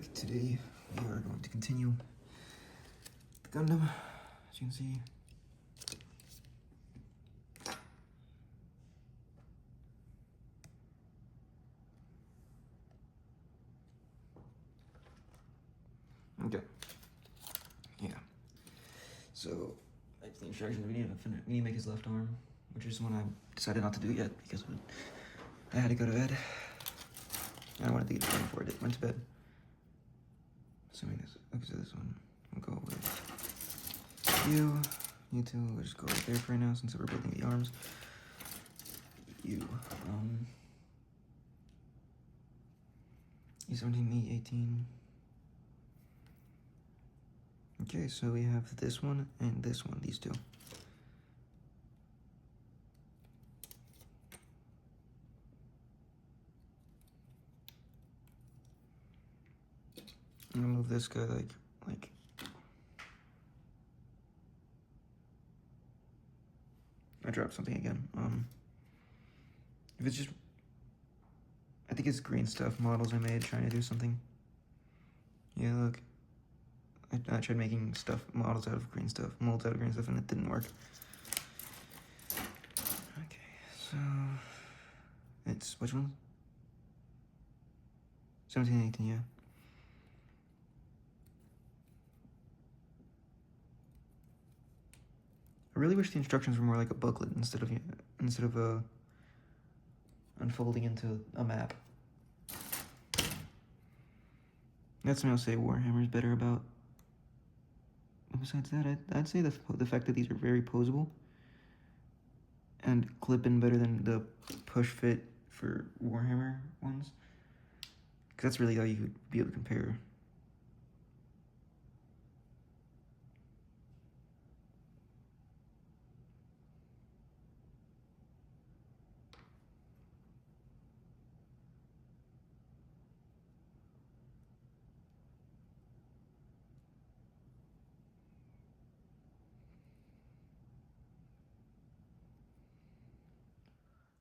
back. Today we are going to continue the Gundam, as you can see. Okay. Yeah. So, like the instructions, we need to make his left arm, which is one I decided not to do yet because I had to go to bed. I wanted to get it done before I went to bed. Assuming this, okay, so this one, we'll go with you two, we'll just go right there for right now since we're building the arms. You 17, me 18. Okay, so we have this one and this one, these two. I'm gonna move this guy like I dropped something again. If it's just, I think it's green stuff models I made trying to do something. Yeah, look. I tried making models out of green stuff, molds out of green stuff, and it didn't work. Okay, so it's which one? 17, 18, yeah. I really wish the instructions were more like a booklet instead of unfolding into a map. That's something I'll say Warhammer's better about. Besides that, I'd say the fact that these are very posable and clip in better than the push fit for Warhammer ones. Because that's really how you could be able to compare.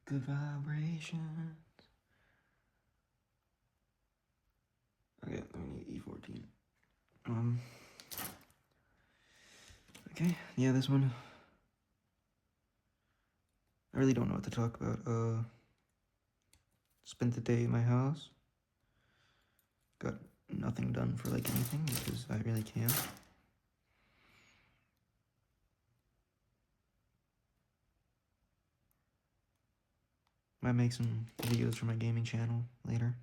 Good vibrations. Okay, we need E14. Okay, yeah, this one. I really don't know what to talk about. Spent the day in my house. Got nothing done for like anything because I really can't. Might make some videos for my gaming channel later.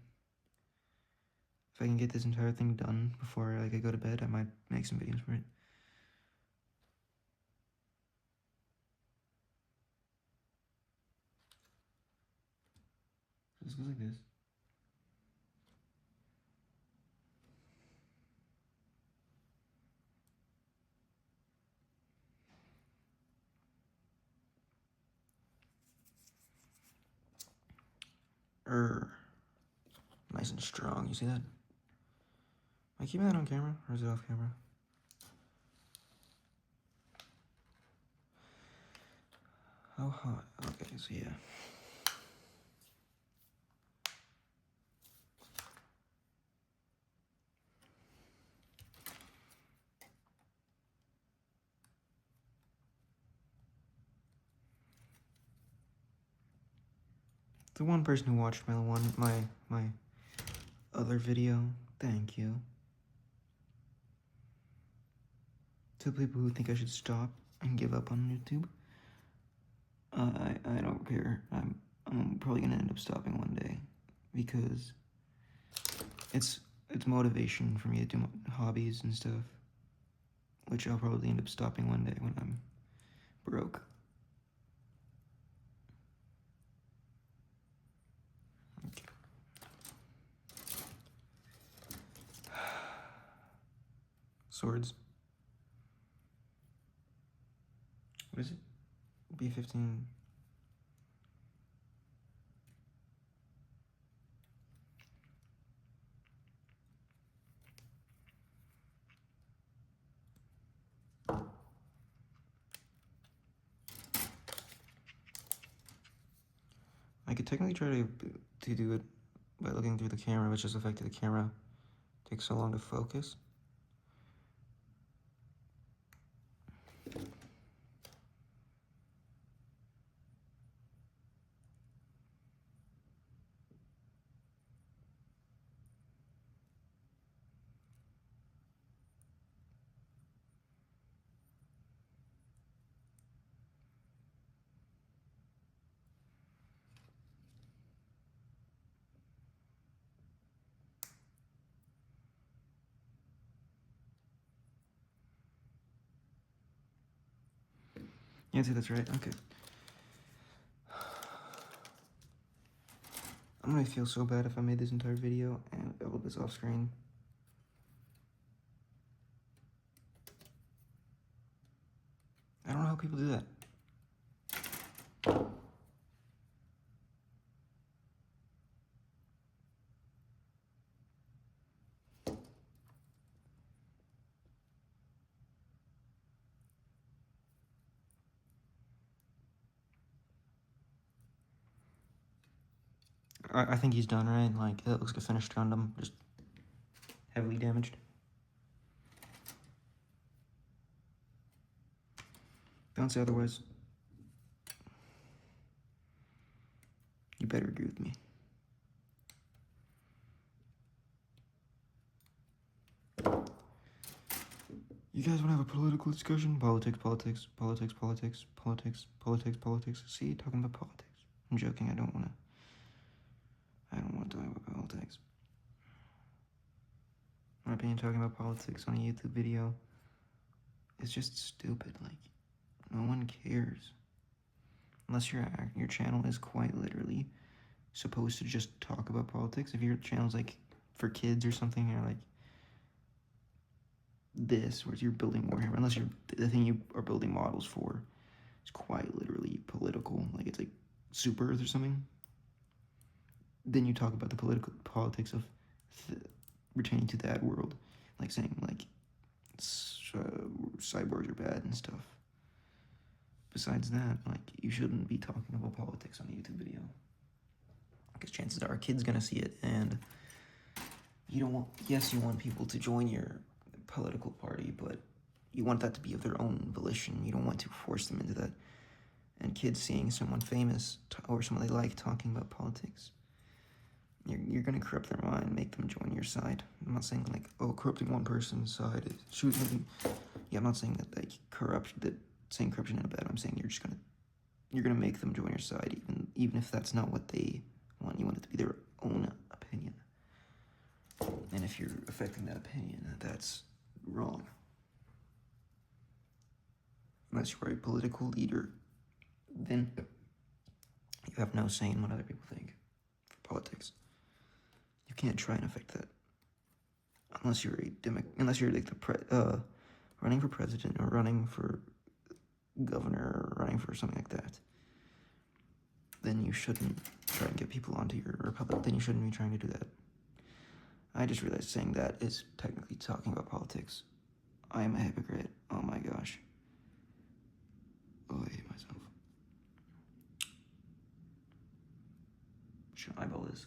If I can get this entire thing done before I go to bed, I might make some videos for it. So this goes like this. Nice and strong, you see that? Am I keeping that on camera, or is it off camera? How hot? Okay, so yeah. The one person who watched my other video, thank you. To the people who think I should stop and give up on YouTube, I don't care. I'm probably gonna end up stopping one day because it's motivation for me to do hobbies and stuff, which I'll probably end up stopping one day when I'm broke. Okay. Swords. What is it? B-15. I could technically try to do it by looking through the camera, which just affected the camera Takes so long to focus. Yeah, I think that's right. Okay. I'm gonna feel so bad if I made this entire video and upload this off screen. I don't know how people do that. I think he's done, right? Like, that looks like a finished Gundam, just heavily damaged. Don't say otherwise. You better agree with me. You guys want to have a political discussion? Politics, politics, politics, politics, politics, politics, politics. See, talking about politics. I'm joking. I don't want to talk about politics. In my opinion, talking about politics on a YouTube video is just stupid. Like, no one cares. Unless your channel is quite literally supposed to just talk about politics. If your channel's like for kids or something, or like this, where you're building Warhammer, unless the thing you are building models for is quite literally political, like it's like Super Earth or something, then you talk about the politics of returning to that world, like saying like cyborgs are bad and stuff. Besides that, like, you shouldn't be talking about politics on a YouTube video, because chances are a kid's gonna see it, and you don't want, yes, you want people to join your political party, but you want that to be of their own volition. You don't want to force them into that. And kids seeing someone famous or someone they like talking about politics, you're gonna corrupt their mind, make them join your side. I'm not saying like, oh, corrupting one person's side is shooting. Yeah, I'm not saying that saying corruption is bad. I'm saying you're gonna make them join your side, even if that's not what they want. You want it to be their own opinion. And if you're affecting that opinion, that's wrong. Unless you're a political leader, then you have no say in what other people think for politics. You can't try and affect that. Unless you're like running for president or running for governor or running for something like that. Then you shouldn't try and get people onto your republic. Then you shouldn't be trying to do that. I just realized saying that is technically talking about politics. I am a hypocrite. Oh my gosh. Oh, I hate myself. Should I eyeball this?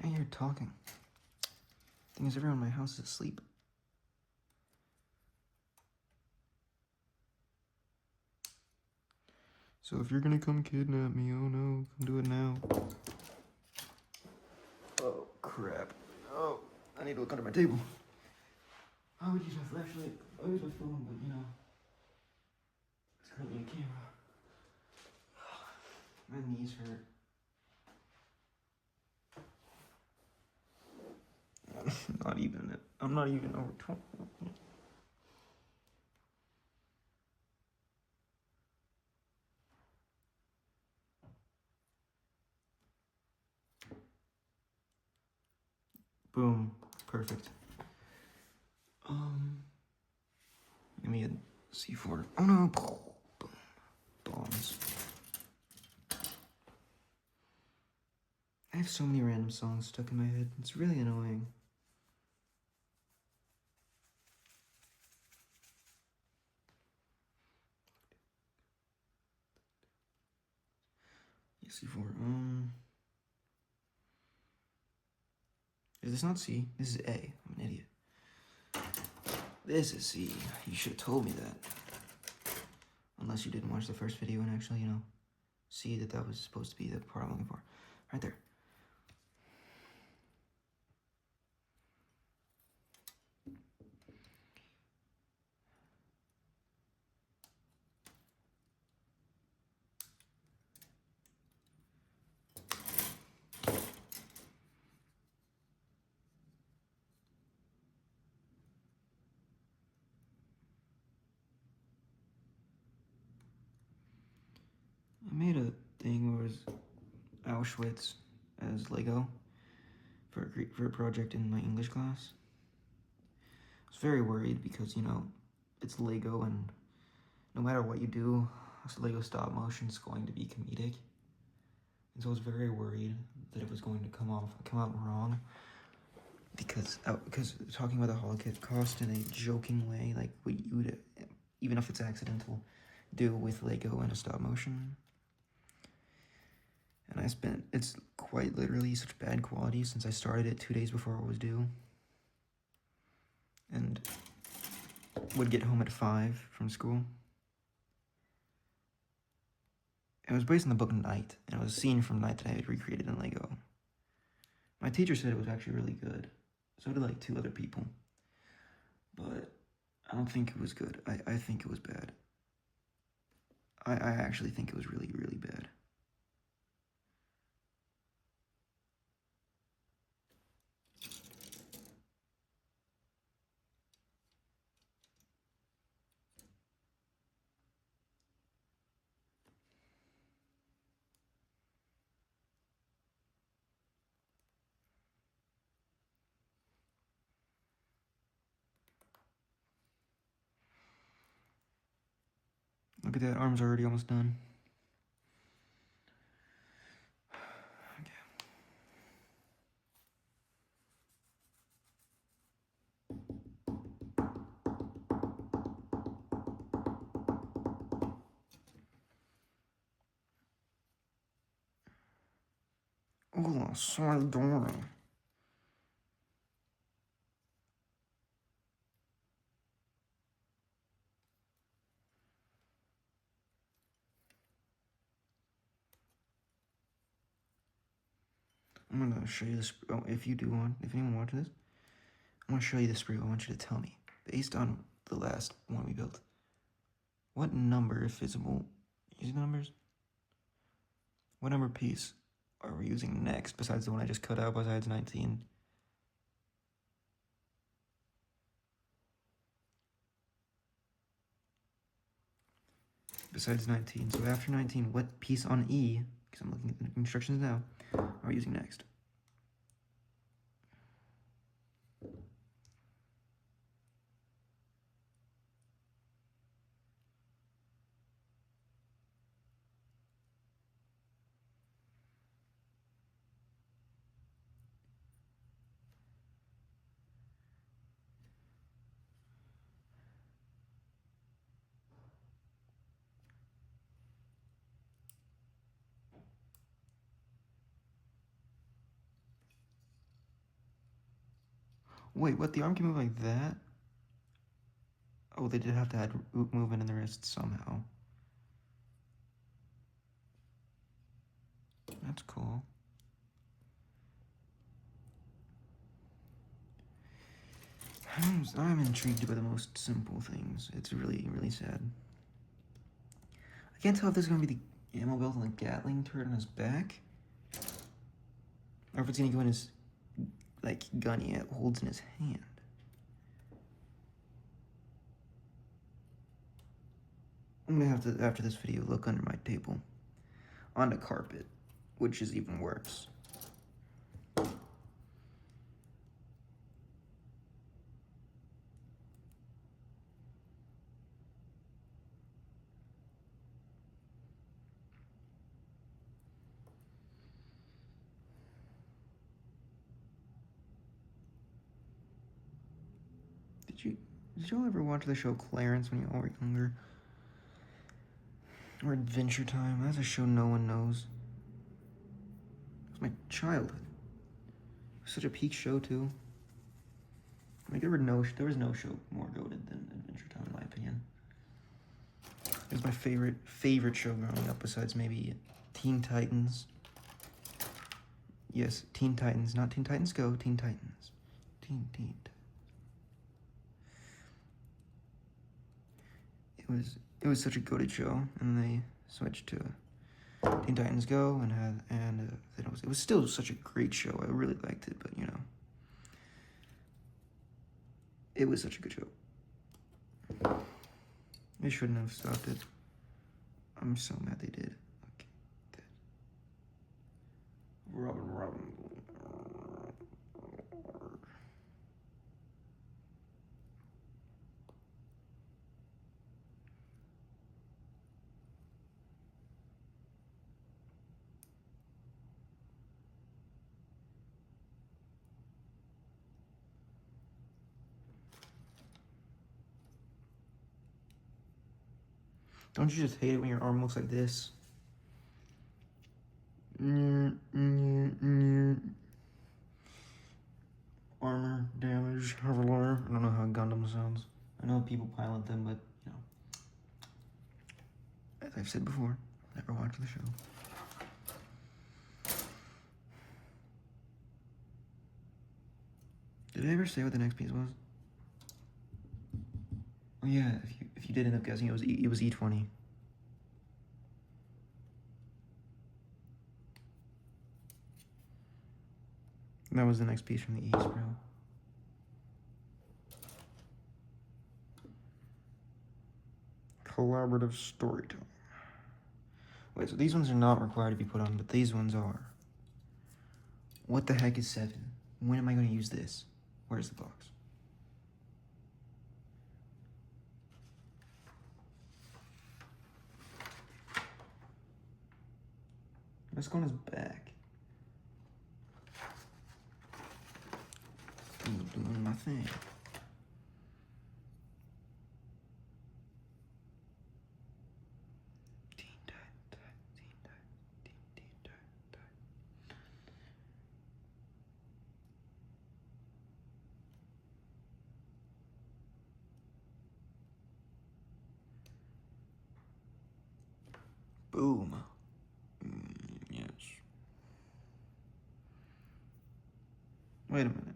I hear talking. Thing is, everyone in my house is asleep. So if you're gonna come kidnap me, oh no, come do it now. Oh crap. Oh, I need to look under my table. I would use my flashlight. I use my phone, but you know, it's currently a camera. My knees hurt. I'm not even over 20. Boom. Perfect. Give me a C4. Oh no! Boom. Bombs. I have so many random songs stuck in my head. It's really annoying. C4. Is this not C? This is A. I'm an idiot. This is C. You should have told me that. Unless you didn't watch the first video and actually, you know, see that that was supposed to be the part I'm looking for. Right there. I made a thing where it was Auschwitz as Lego for a project in my English class. I was very worried because, you know, it's Lego and no matter what you do, Lego stop motion is going to be comedic. And so I was very worried that it was going to come out wrong. Because talking about the Holocaust in a joking way, like what you would, even if it's accidental, do with Lego and a stop motion. And it's quite literally such bad quality since I started it 2 days before it was due. And would get home at 5 from school. It was based on the book Night, and it was a scene from Night that I had recreated in Lego. My teacher said it was actually really good. So did like 2 other people. But I don't think it was good. I think it was bad. I actually think it was really, really bad. Look at that, arm's already almost done. Okay. Oh, sorry, darling. I'm gonna show you this. Oh, if anyone watching this, I'm gonna show you the sprue. I want you to tell me, based on the last one we built, what number, if visible, using numbers, what number piece are we using next besides the one I just cut out besides 19? Besides 19, so after 19, what piece on E, because I'm looking at the instructions now, are we using next? Wait, what? The arm can move like that? Oh, they did have to add movement in the wrist somehow. That's cool. I'm intrigued by the most simple things. It's really, really sad. I can't tell if this is going to be the ammo belt on the Gatling turret on his back, or if it's going to go in his, like, gun he holds in his hand. I'm going to have to, after this video, look under my table. On the carpet, which is even worse. Did y'all ever watch the show Clarence when you all were younger? Or Adventure Time? That's a show no one knows. It was my childhood. It was such a peak show too. Like there was no show more goated than Adventure Time in my opinion. It was my favorite show growing up besides maybe Teen Titans. Yes, Teen Titans, not Teen Titans Go, Teen Titans. Teen. It was such a goated show, and they switched to Teen Titans Go, and it was still such a great show. I really liked it, but you know, it was such a good show. They shouldn't have stopped it. I'm so mad they did. Okay, good. Robin. Don't you just hate it when your arm looks like this? Armor, damage, Hoverlore. I don't know how Gundam sounds. I know people pilot them, but, you know. As I've said before, never watched the show. Did I ever say what the next piece was? Oh yeah, if you did end up guessing, it was E20. That was the next piece from the East, bro. Collaborative storytelling. Wait, so these ones are not required to be put on, but these ones are. What the heck is 7? When am I going to use this? Where's the box? Let's go on his back. I'm doing my thing. Boom. Yes. Wait a minute.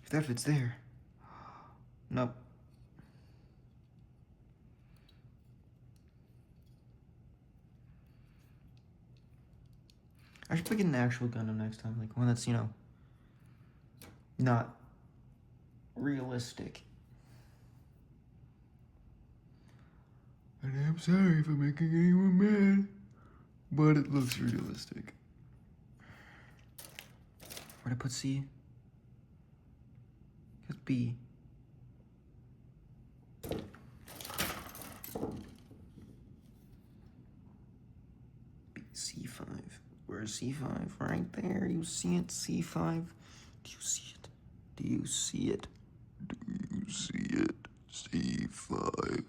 If that fits there. Nope. I should pick an actual Gundam next time, like one that's, you know, not realistic. And I'm sorry if I'm making anyone mad, but it looks realistic. Where'd I put C? It's B. C5. Where's C5? Right there. You see it? C5. Do you see it? Do you see it? Do you see it? C5.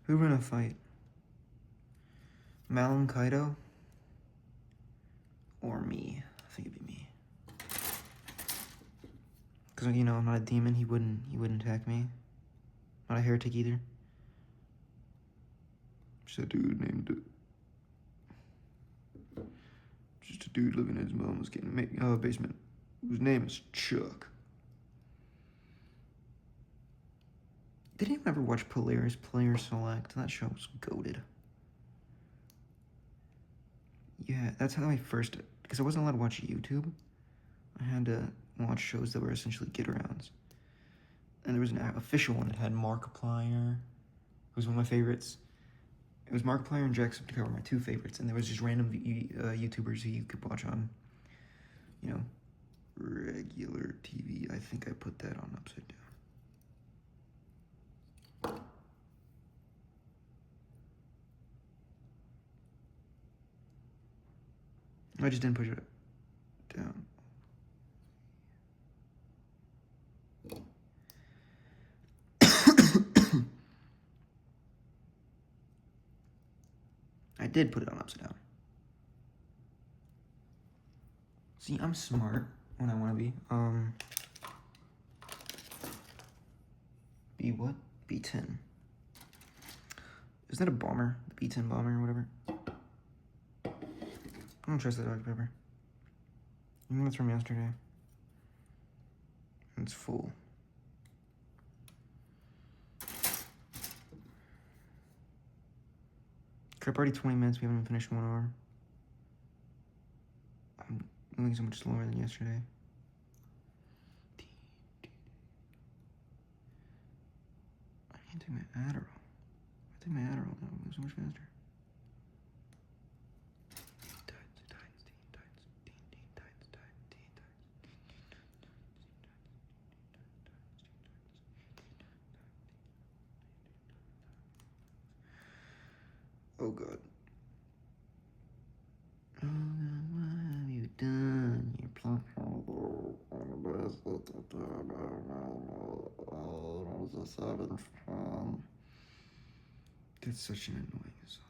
Who ran a fight? Malum Kaido? Or me? I think it'd be me. Because, you know, I'm not a demon. He wouldn't attack me. Not a heretic either. Just a dude named... Just a dude living in his mom's basement. Whose name is Chuck. Did anyone ever watch Polaris Player Select? That show was goated. Yeah, that's how I first... Because I wasn't allowed to watch YouTube. I had to watch shows that were essentially get-arounds. And there was an official one that had Markiplier. It was one of my favorites. It was Markiplier and Jacksepticeye were my two favorites. And there was just random YouTubers who you could watch on you know, regular TV. I think I put that on upside down. I just didn't push it down. I did put it on upside down. See, I'm smart when I want to be. B what? B10. Is that a bomber? The B10 bomber or whatever? I don't trust that Dr. Pepper. You know it's from yesterday. It's full. Crap, already 20 minutes. We haven't even finished 1 hour. I'm moving so much slower than yesterday. I can't take my Adderall. I take my Adderall now. I'm moving so much faster. Oh God. Oh God, what have you done? You're That's such an annoying song.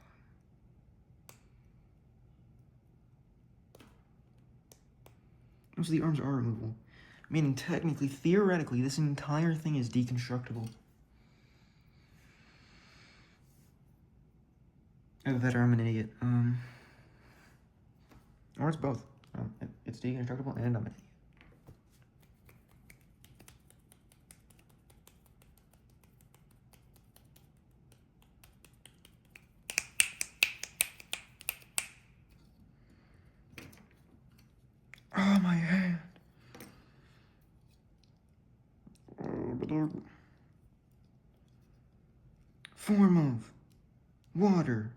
Also, the arms are removable. Meaning, technically, theoretically, this entire thing is deconstructible. Either that or I'm an idiot. Or it's both. It's deconstructible and I'm an idiot. Oh, my hand. Form of water.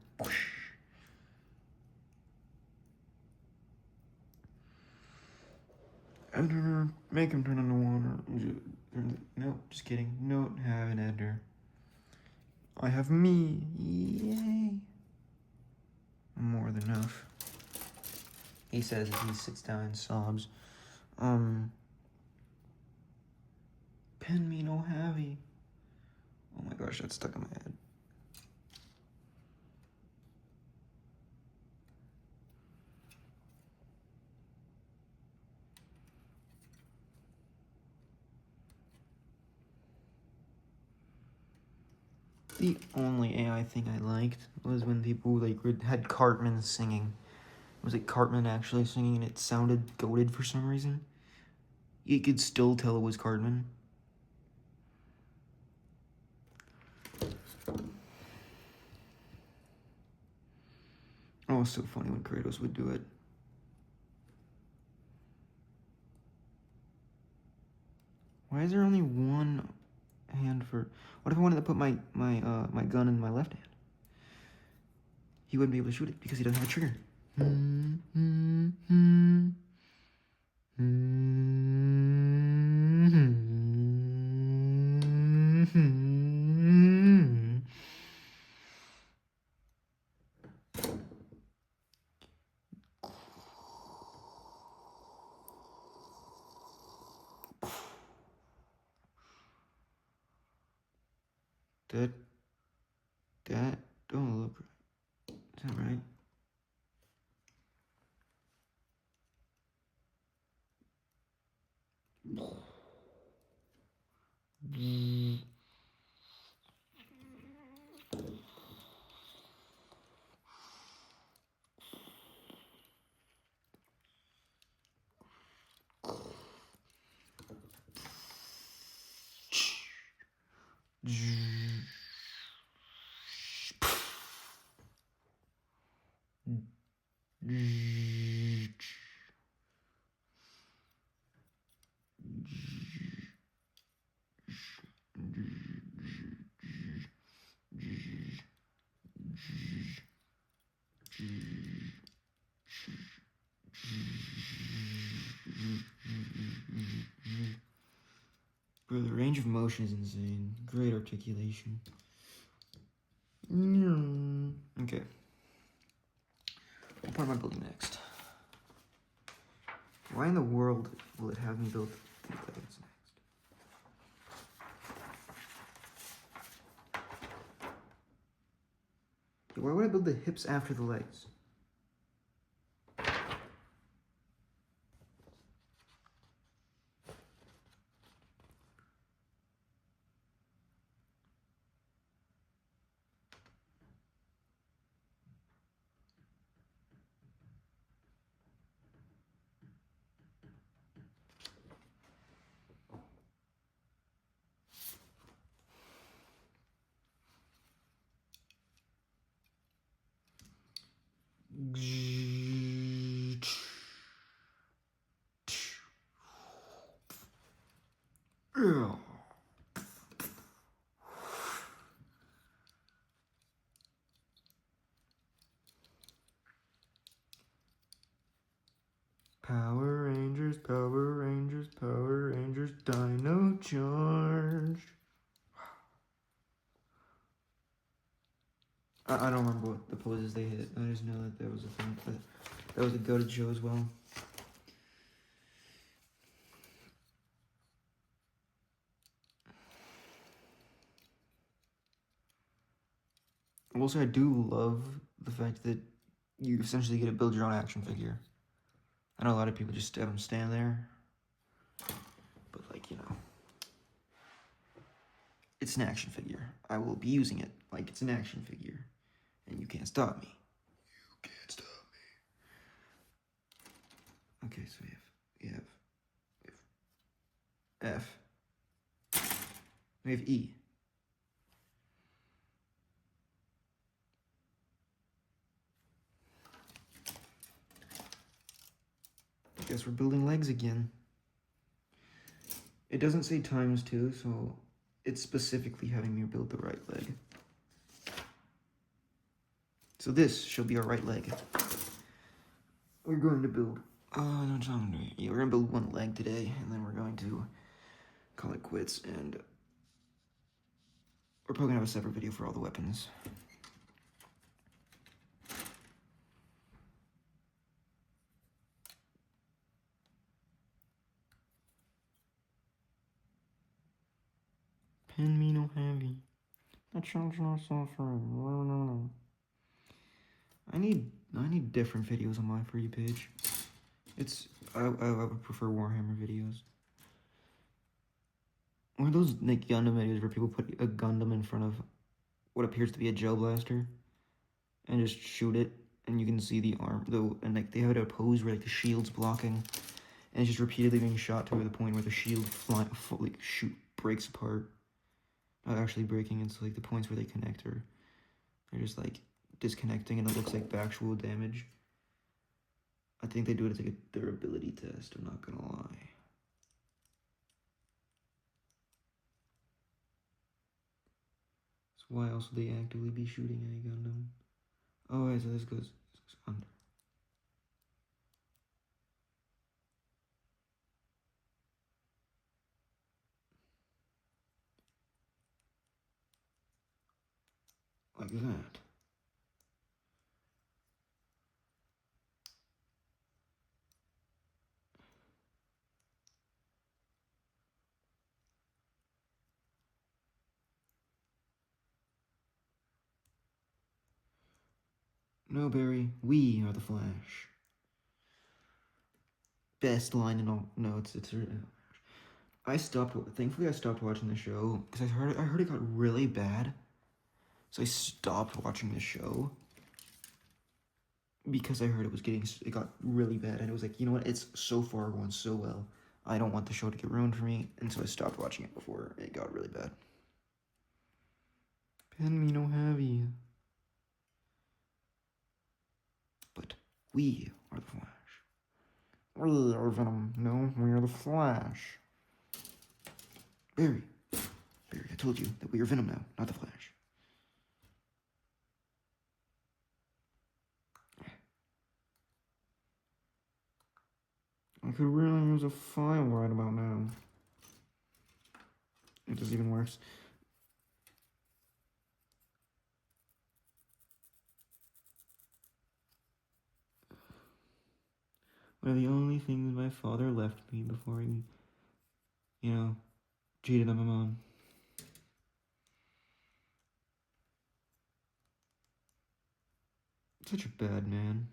Editor, make him turn into water. No, just kidding. Don't have an editor. I have me. Yay. More than enough. He says as he sits down and sobs. Pen me no heavy. Oh my gosh, that's stuck in my head. The only AI thing I liked was when people had Cartman singing. Was it Cartman actually singing and it sounded goated for some reason? You could still tell it was Cartman. Oh, it was so funny when Kratos would do it. Why is there only one hand for... What if I wanted to put my gun in my left hand? He wouldn't be able to shoot it because he doesn't have a trigger. That don't look right. Is that right? range of motion is insane. Great articulation. Okay. What part am I building next? Why in the world will it have me build the legs next? Why would I build the hips after the legs? Power Rangers, Power Rangers, Power Rangers, Dino Charge. I don't remember what the poses they hit. I just know that there was a thing. That was a goated show as well. Also, I do love the fact that you essentially get to build your own action figure. I know a lot of people just have them stand there, but like, you know, it's an action figure. I will be using it like it's an action figure, and you can't stop me. You can't stop me. Okay, so we have F. We have E. I guess we're building legs again. It doesn't say ×2, so it's specifically having me build the right leg. So this shall be our right leg. We're going to build, we're going to build one leg today, and then we're going to call it quits, and we're probably going to have a separate video for all the weapons. Pen me no heavy. That sounds not suffering. I need different videos on my For You page. I would prefer Warhammer videos. Or those like Gundam videos where people put a Gundam in front of what appears to be a gel blaster and just shoot it, and you can see the arm, and like they have it at a pose where like the shield's blocking, and it's just repeatedly being shot to the point where the shield breaks apart. Not actually breaking, it's like the points where they connect, or they're just like disconnecting, and it looks like actual damage. I think they do it as like a durability test, I'm not gonna lie. So why else would they actively be shooting at a Gundam? Oh, yeah, so this goes under. Like that. No, Barry, we are the Flash. Best line in all. No, it's thankfully I stopped watching the show because I heard it got really bad. So I stopped watching the show because I heard it got really bad, and it was like, you know what, it's so far going so well. I don't want the show to get ruined for me, and so I stopped watching it before it got really bad. Pen me no heavy. But we are the Flash. We are Venom. No, we are the Flash. Barry, I told you that we are Venom now, not the Flash. I could really use a file right about now. Which is even worse. One of the only things my father left me before he, cheated on my mom. Such a bad man.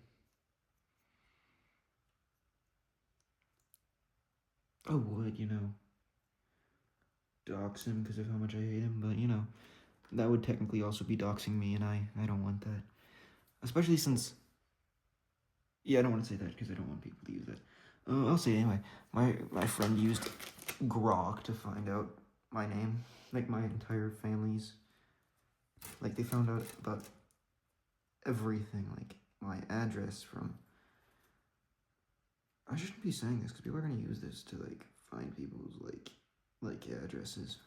I would, dox him because of how much I hate him, but, that would technically also be doxing me, and I don't want that. Especially since... Yeah, I don't want to say that because I don't want people to use that. I'll say it anyway. My friend used Grok to find out my name. Like, my entire family's... Like, they found out about everything. Like, my address from... I shouldn't be saying this because people are going to use this to, like, find people's, like addresses.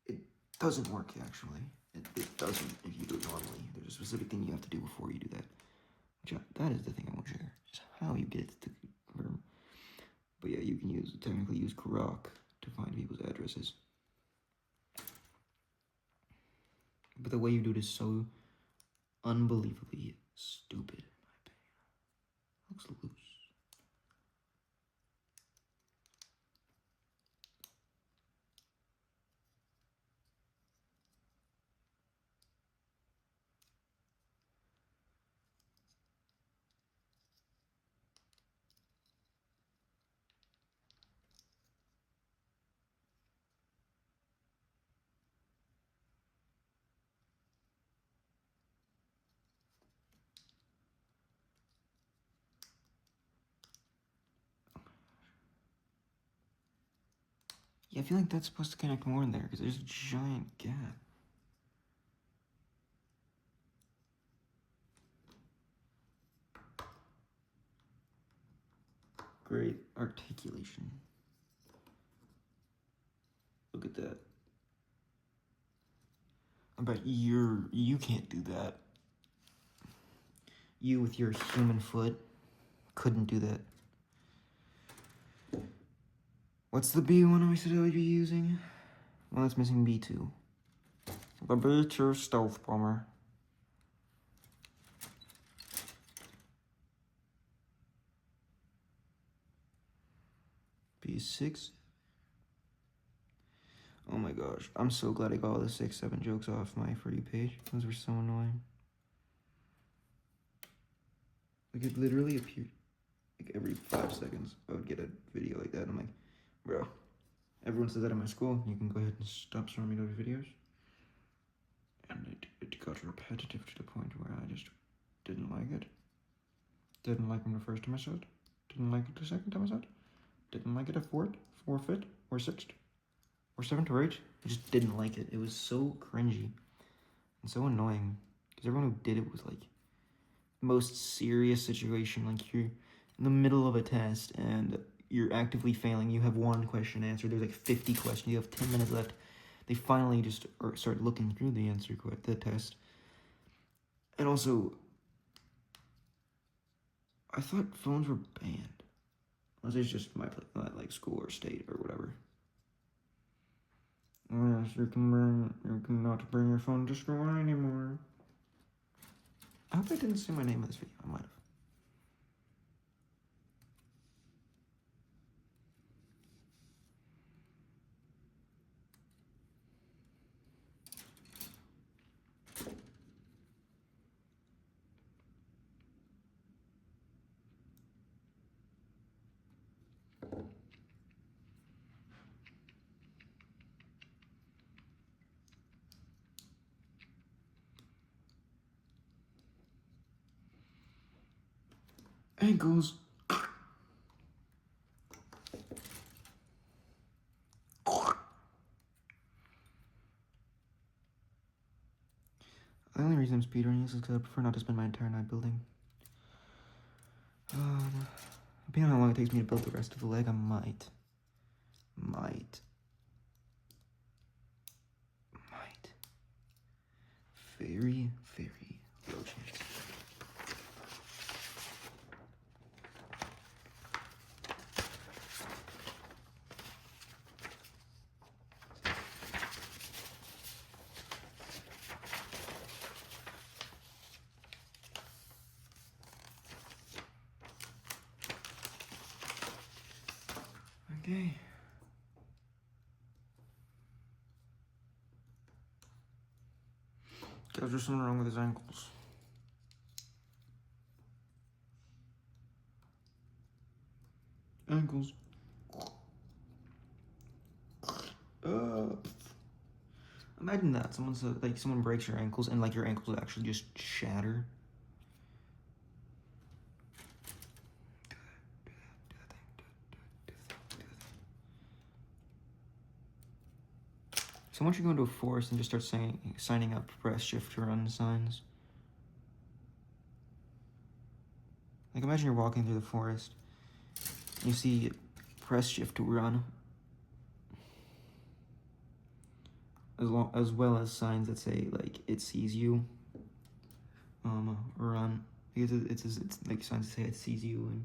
It doesn't work, actually. It doesn't if you do it normally. There's a specific thing you have to do before you do that. That is the thing I want to share, is how you get it to confirm. But yeah, you can technically use Grok to find people's addresses. But the way you do it is so unbelievably stupid, in my opinion. Looks loose. Yeah, I feel like that's supposed to connect more in there, because there's a giant gap. Great articulation. Look at that. I bet you can't do that. You with your human foot couldn't do that. What's the B one I said I would be using? Well, that's missing B2. The B2 stealth bomber. B6. Oh my gosh, I'm so glad I got all the 6-7 jokes off my For You page. Those were so annoying. Like, it literally appeared, like, every 5 seconds I would get a video like that. I'm like, bro, everyone says that in my school. You can go ahead and stop showing me those videos. And it got repetitive to the point where I just didn't like it. Didn't like them the first time I saw it. Didn't like it the second time I saw it. Didn't like it a fourth, or fifth, or sixth, or seventh, or eighth. I just didn't like it. It was so cringy and so annoying because everyone who did it was like the most serious situation. Like, you're in the middle of a test and you're actively failing. You have one question answered. There's like 50 questions. You have 10 minutes left. They finally just start looking through the test. And also, I thought phones were banned. Unless it's just my like school or state or whatever. Yes, you cannot bring your phone to school anymore. I hope I didn't say my name in this video. I might have. Ankles. The only reason I'm speedrunning is because I prefer not to spend my entire night building. Depending on how long it takes me to build the rest of the leg, I might. Very, very low chance. There's just something wrong with his ankles. Ankles. Imagine that someone breaks your ankles and like your ankles actually just shatter. So once you go into a forest and just start signing up press shift to run signs. Like imagine you're walking through the forest, you see press shift to run. As well as signs that say like it sees you. Run. Because it's like signs that say it sees you and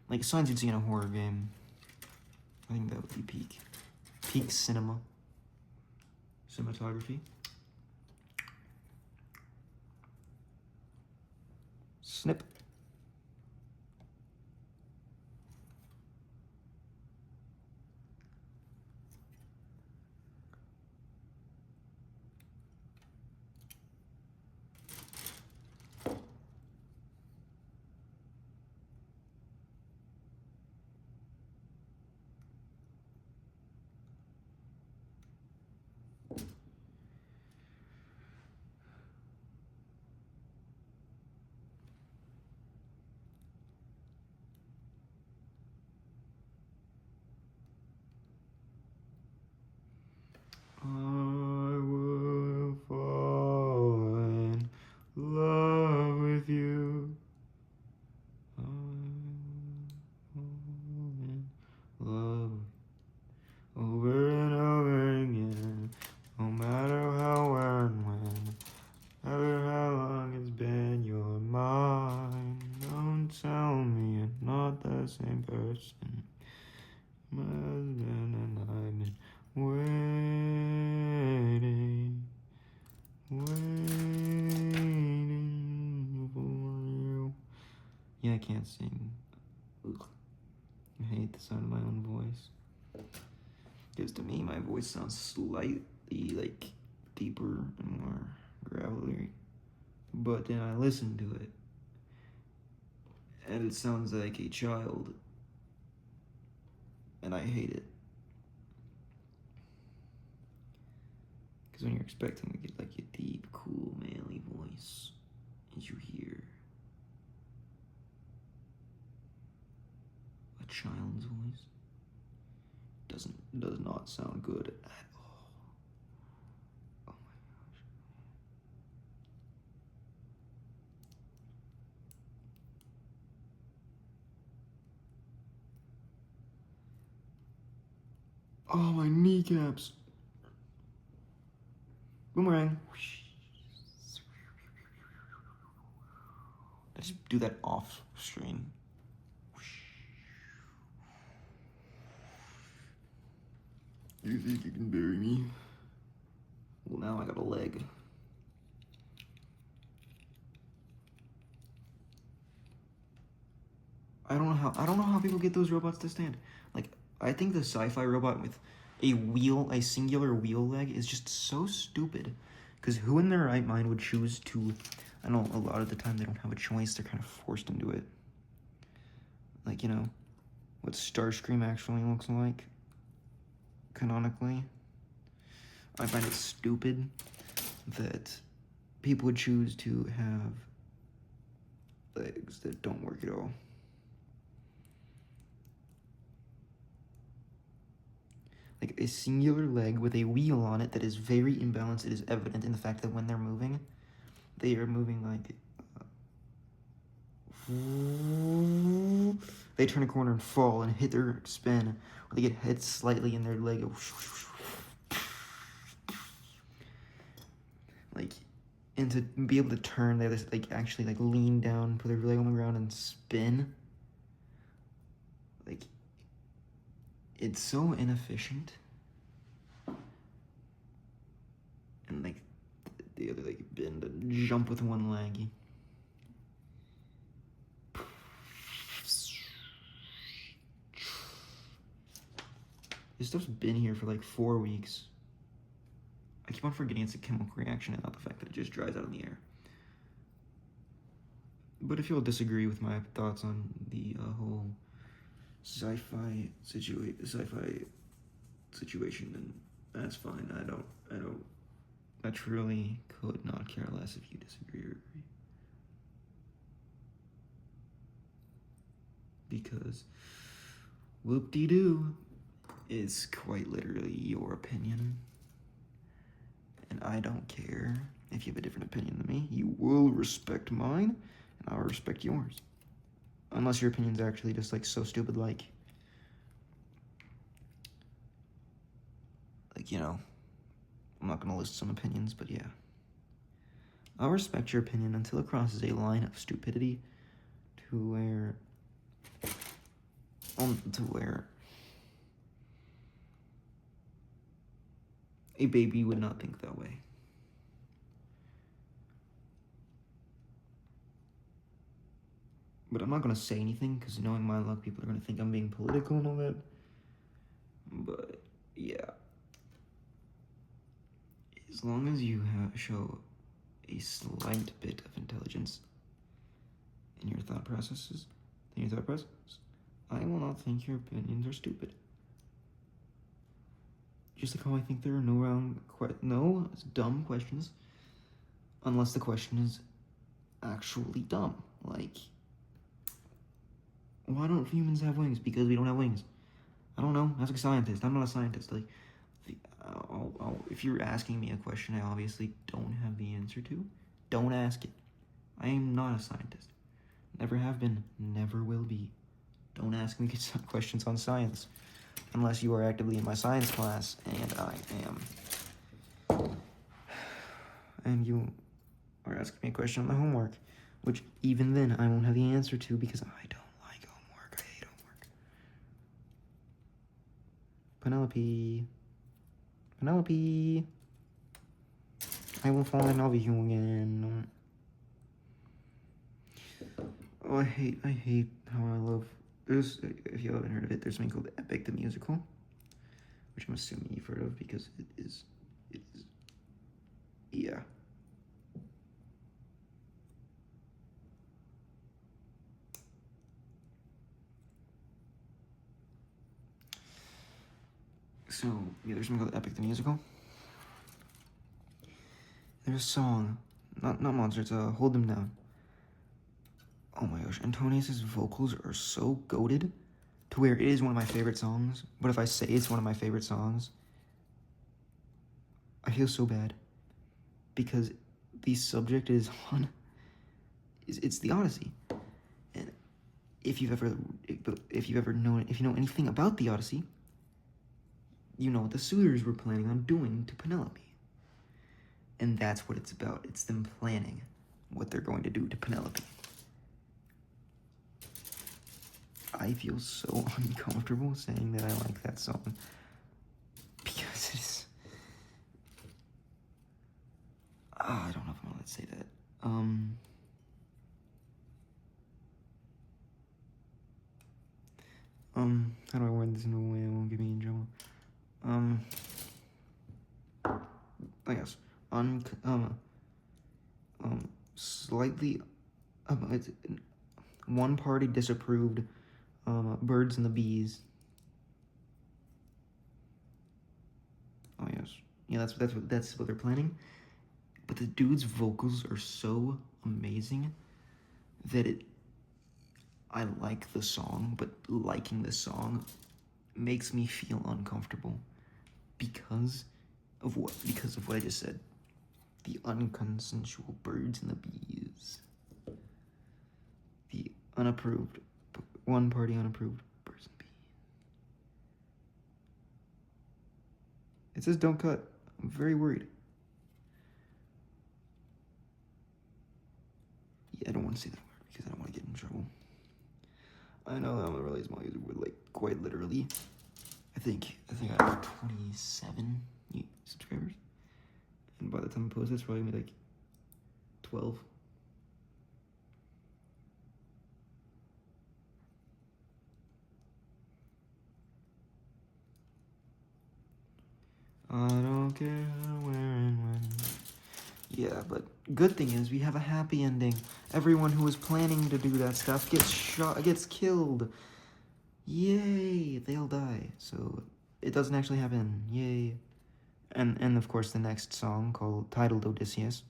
like signs you'd see in a horror game. I think that would be peak cinematography. Snip. I will fall in love with you. I will fall in love over and over again. No matter how and when, no matter how long it's been, you're mine. Don't tell me you're not the same person. My husband and I've been waiting for you. Yeah, I can't sing. Ugh. I hate the sound of my own voice. Because to me, my voice sounds slightly like deeper and more gravelly. But then I listen to it, and it sounds like a child. And I hate it. Because when you're expecting to get like a deep, cool, manly voice, and you hear a child's voice, does not sound good at all. Oh my gosh. Oh, my kneecaps. Boomerang. I just do that off screen. You think you can bury me? Well, now I got a leg. I don't know how people get those robots to stand. Like, I think the sci-fi robot with a singular wheel leg is just so stupid. Because who in their right mind would choose to, I know a lot of the time they don't have a choice, they're kind of forced into it. Like, you know, what Starscream actually looks like, canonically. I find it stupid that people would choose to have legs that don't work at all. Like a singular leg with a wheel on it that is very imbalanced. It is evident in the fact that when they're moving, they are moving like they turn a corner and fall and hit their spin, or they get hit slightly in their leg. Like, and to be able to turn, they have to like actually like lean down, put their leg on the ground, and spin. Like, it's so inefficient. And like the other like bend and jump with one leg. This stuff's been here for like 4 weeks. I keep on forgetting it's a chemical reaction and not the fact that it just dries out in the air. But if you'll disagree with my thoughts on the whole sci-fi situation, then that's fine. I truly could not care less if you disagree or agree. Because whoop-de-doo is quite literally your opinion. And I don't care if you have a different opinion than me. You will respect mine, and I'll respect yours. Unless your opinion's actually just like so stupid, like, you know, I'm not gonna list some opinions, but yeah. I'll respect your opinion until it crosses a line of stupidity to where a baby would not think that way. But I'm not gonna say anything, because knowing my luck, people are gonna think I'm being political and all that. But yeah, as long as you show a slight bit of intelligence in your thought processes, I will not think your opinions are stupid. Just like how I think there are no dumb questions, unless the question is actually dumb. Like, why don't humans have wings? Because we don't have wings. I don't know. Ask a scientist. I'm not a scientist. Like, if you're asking me a question I obviously don't have the answer to, don't ask it. I am not a scientist. Never have been. Never will be. Don't ask me questions on science. Unless you are actively in my science class, and I am. And you are asking me a question on my homework, which even then I won't have the answer to because I don't like homework. I hate homework. Penelope. I will fall in love with you again. Oh, I hate how I love. If you haven't heard of it, there's something called Epic the Musical, which I'm assuming you've heard of because it is, yeah. So, yeah, there's something called Epic the Musical. There's a song, not Monster, it's Hold Them Down. Oh my gosh, Antonius's vocals are so goated to where it is one of my favorite songs. But if I say it's one of my favorite songs, I feel so bad because the subject is it's the Odyssey. And if you know anything about the Odyssey, you know what the suitors were planning on doing to Penelope. And that's what it's about. It's them planning what they're going to do to Penelope. I feel so uncomfortable saying that I like that song because it's. I don't know if I'm allowed to say that. How do I word this in a way that won't get me in trouble? I guess slightly, it's one party disapproved. Birds and the Bees. Oh yes, yeah. That's what they're planning. But the dude's vocals are so amazing that I like the song, but liking the song makes me feel uncomfortable because of what I just said. The unconsensual birds and the bees. The unapproved. One party unapproved birds and bees. It says don't cut. I'm very worried. Yeah, I don't want to say that word because I don't want to get in trouble. I know that I'm a really small user with like quite literally. I think I have 27 subscribers. And by the time I post this, probably gonna be like 12. I don't care where Yeah, but good thing is we have a happy ending. Everyone who was planning to do that stuff gets killed. Yay! They'll die. So it doesn't actually happen. Yay! And of course the next song titled Odysseus.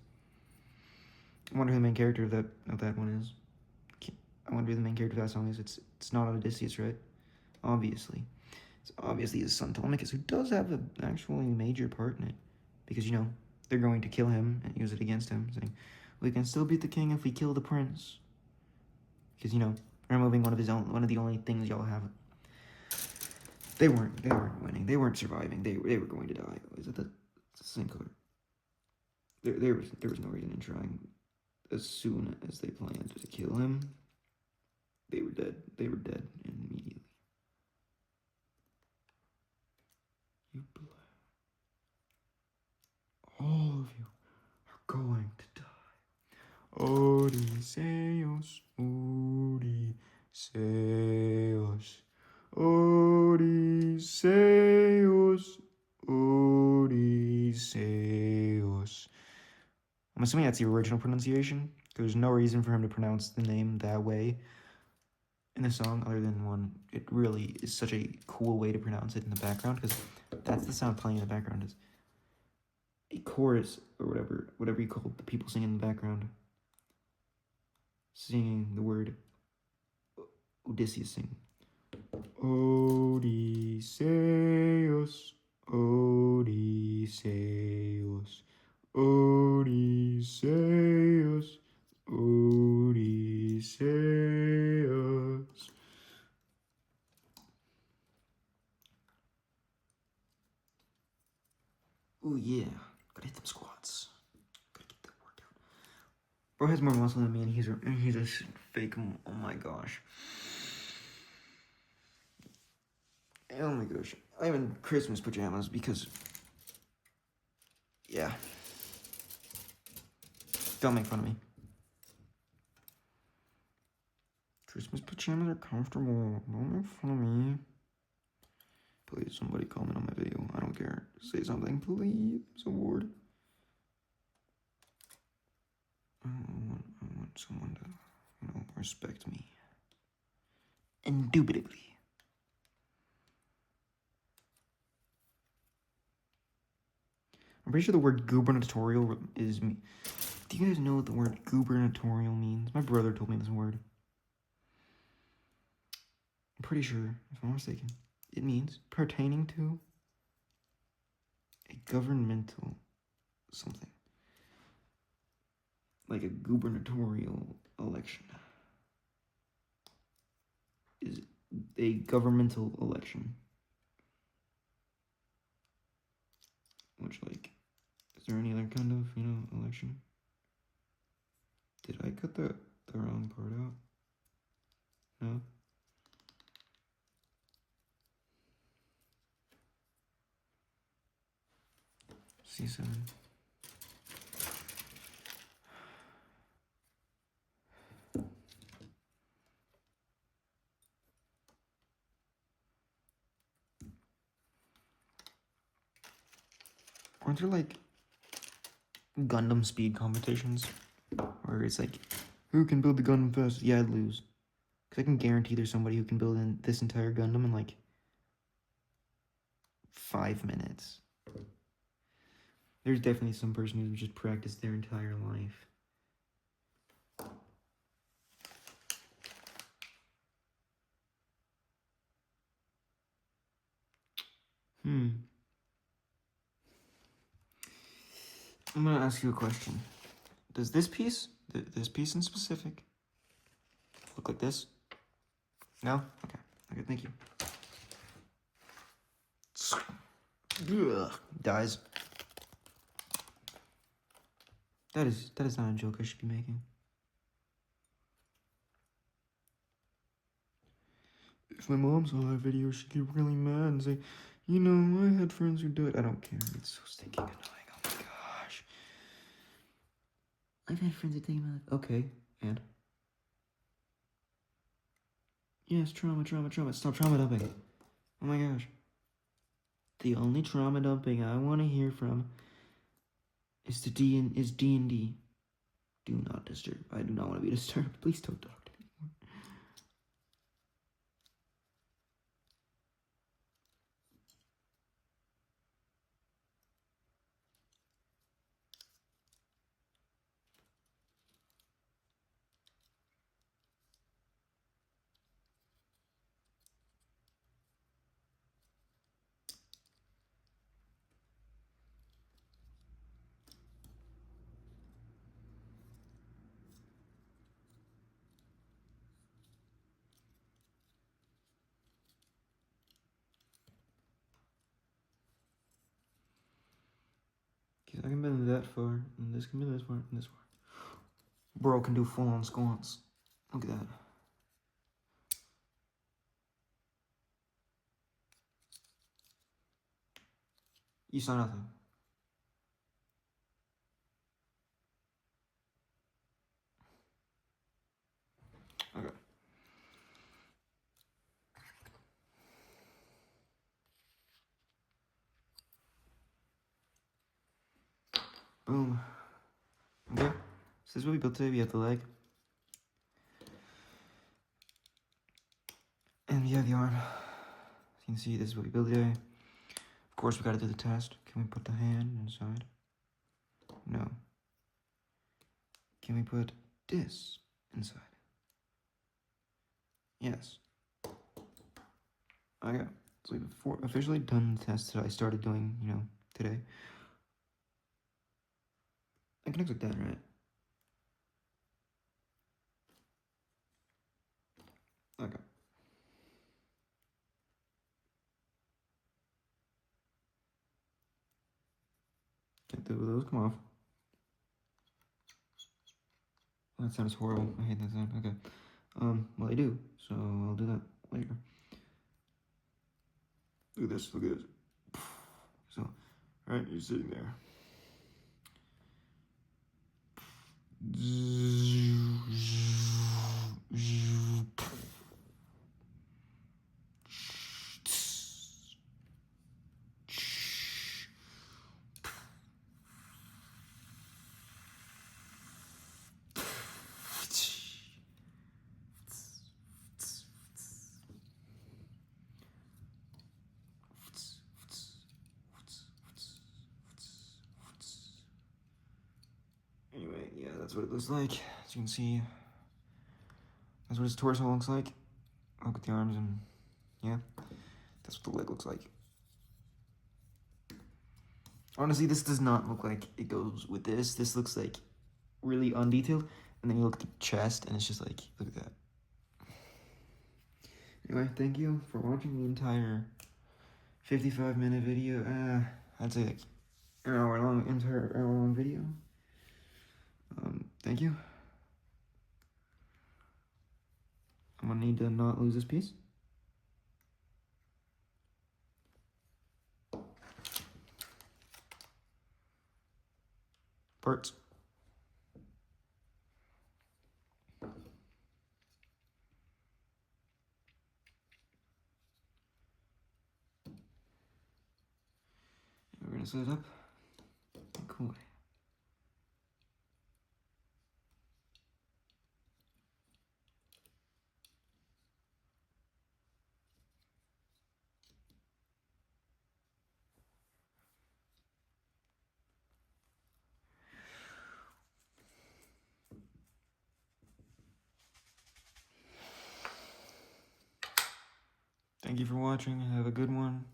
I wonder who the main character of that one is. I wonder who the main character of that song is. It's not Odysseus, right? Obviously. It's obviously his son Telemachus, who does have an actually major part in it. Because, you know, they're going to kill him and use it against him, saying, we can still beat the king if we kill the prince. Because, you know, removing one of the only things y'all have. They weren't winning. They weren't surviving. They were going to die. Is it the same color? There was no reason in trying. As soon as they planned to kill him, they were dead. They were dead immediately. You all of you are going to die. Odysseus, Odysseus, Odysseus, Odysseus. I'm assuming that's the original pronunciation. There's no reason for him to pronounce the name that way in the song, other than one. It really is such a cool way to pronounce it in the background, because that's the sound playing in the background, is a chorus or whatever you call the people singing in the background, singing the word Odysseus sing. Odysseus, Odysseus, Odysseus, Odysseus. Oh yeah, gotta hit them squats. Gotta get that worked out. Bro has more muscle than me, and he's a fake. Oh my gosh. Oh my gosh. I'm in Christmas pajamas because, yeah. Don't make fun of me. Christmas pajamas are comfortable. Don't make fun of me. Please, somebody comment on my video. I don't care. Say something, please. Award. I want someone to, respect me. Indubitably. I'm pretty sure the word gubernatorial is... Do you guys know what the word gubernatorial means? My brother told me this word. I'm pretty sure, if I'm not mistaken, it means pertaining to a governmental something. Like a gubernatorial election. Is a governmental election. Which, like, is there any other kind of, election? Did I cut the wrong part out? No? C7. Aren't there, like, Gundam speed competitions? Where it's like, who can build the Gundam fastest? Yeah, I'd lose. Because I can guarantee there's somebody who can build this entire Gundam in, like, 5 minutes. There's definitely some person who's just practiced their entire life. I'm gonna ask you a question. Does this piece in specific, look like this? No? Okay, thank you. Ugh, dies. That is not a joke I should be making. If my mom saw that video, she'd get really mad and say, I had friends who died. I don't care. It's so stinking annoying. Oh my gosh. I've had friends who take my life. Okay, and? Yes, trauma. Stop trauma dumping. Oh my gosh. The only trauma dumping I want to hear from Is D&D. Do not disturb. I do not want to be disturbed. Please don't talk to me anymore. I can bend that far, and this can be this far, and this far. Bro can do full-on squats. Look at that. You saw nothing. Okay. Boom. Okay. So this is what we built today. We have the leg. And we have the arm. As you can see, this is what we built today. Of course, we gotta do the test. Can we put the hand inside? No. Can we put this inside? Yes. Okay. So we've officially done the test that I started doing, today. It connects like that, right? Okay. Can't do those come off. That sounds horrible. I hate that sound. Okay. Well, I do, so I'll do that later. Look at this. Look at this. So, alright, you're sitting there. Anyway, yeah, that's what it looks like. As you can see, that's what his torso looks like. Look at the arms, and yeah, that's what the leg looks like. Honestly, this does not look like it goes with this. This looks like really undetailed. And then you look at the chest, and it's just like, look at that. Anyway, thank you for watching the entire 55-minute video. I'd say like entire hour long video. Thank you. I'm gonna need to not lose this piece. Parts. We're gonna set it up. Cool. Thank you for watching. Have a good one.